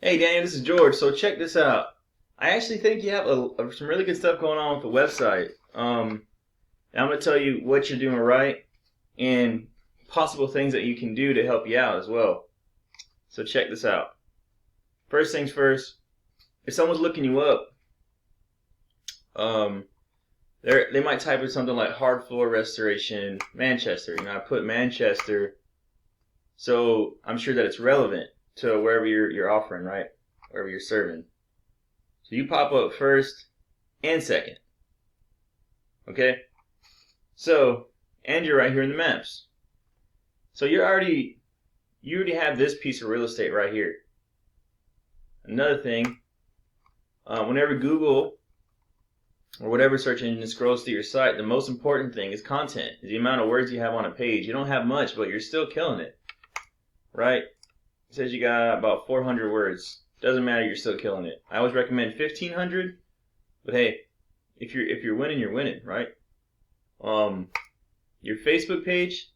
Hey Daniel, this is George. So check this out. I actually think you have some really good stuff going on with the website. And I'm going to tell you what you're doing right and possible things that you can do to help you out as well. So check this out. First things first, if someone's looking you up, um, they might type in something like Hardfloor Restoration Manchester. I put Manchester, so I'm sure that it's relevant to wherever you're offering, right? Wherever you're serving. So you pop up first and second. Okay? So, and you're right here in the maps. So you already have this piece of real estate right here. Another thing, whenever Google or whatever search engine scrolls through your site, the most important thing is content, is the amount of words you have on a page. You don't have much, but you're still killing it, right? It says you got about 400 words. Doesn't matter, you're still killing it. I always recommend 1,500, but hey, if you're winning, you're winning, right? Your Facebook page,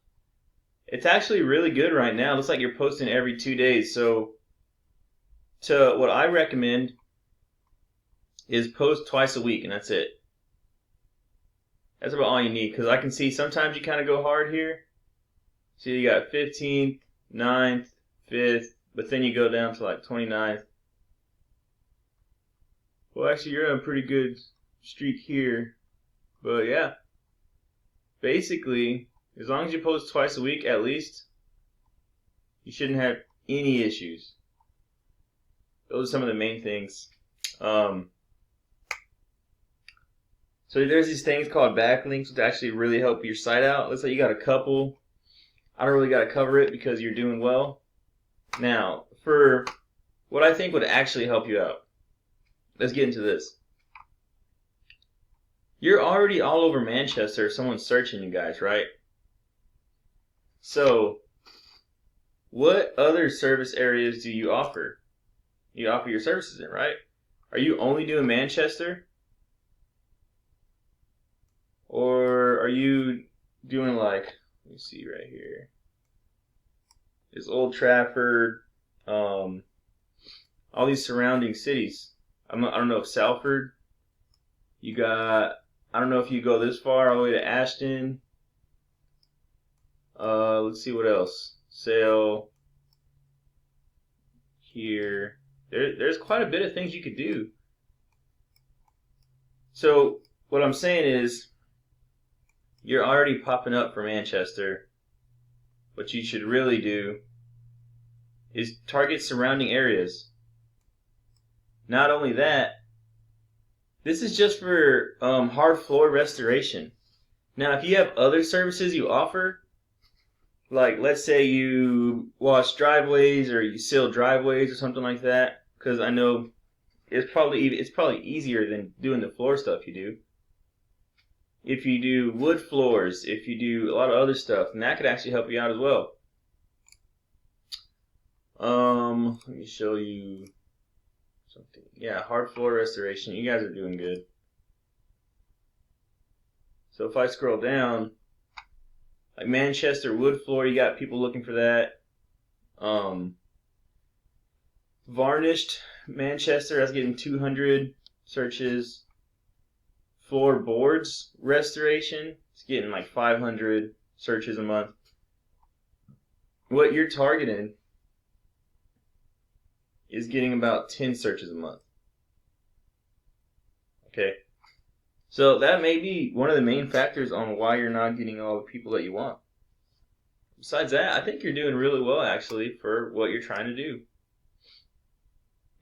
it's actually really good right now. It looks like you're posting every 2 days. So what I recommend is post twice a week, and that's it. That's about all you need, because I can see sometimes you kind of go hard here. So you got 15th, 9th, 5th, but then you go down to like 29th. Well, actually, you're on a pretty good streak here. But yeah, basically, as long as you post twice a week at least, you shouldn't have any issues. Those are some of the main things. So there's these things called backlinks, which actually really help your site out. Let's say you got a couple. I don't really got to cover it because you're doing well. Now, for what I think would actually help you out, let's get into this. You're already all over Manchester if someone's searching you guys, right? So, what other service areas do you offer? You offer your services in, right? Are you only doing Manchester? Or are you doing like, let me see right here. Is Old Trafford, all these surrounding cities. I don't know if Salford, you got, I don't know if you go this far all the way to Ashton. Let's see what else. Sale here. There's quite a bit of things you could do. So what I'm saying is, you're already popping up for Manchester. What you should really do is target surrounding areas. Not only that, this is just for hard floor restoration. Now, if you have other services you offer, like let's say you wash driveways or you seal driveways or something like that, because I know it's probably easier than doing the floor stuff you do. If you do wood floors, if you do a lot of other stuff, then that could actually help you out as well. Let me show you something. Yeah, hard floor restoration. You guys are doing good. So if I scroll down, like Manchester wood floor, you got people looking for that. Varnished Manchester, that's getting 200 searches. Floorboards restoration, it's getting like 500 searches a month. What you're targeting is getting about 10 searches a month. Okay. So that may be one of the main factors on why you're not getting all the people that you want. Besides that, I think you're doing really well actually for what you're trying to do.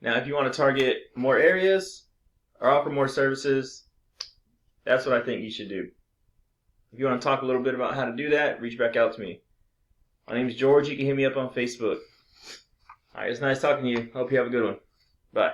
Now, if you want to target more areas or offer more services, that's what I think you should do. If you want to talk a little bit about how to do that, reach back out to me. My name is George. You can hit me up on Facebook. All right, it's nice talking to you. Hope you have a good one. Bye.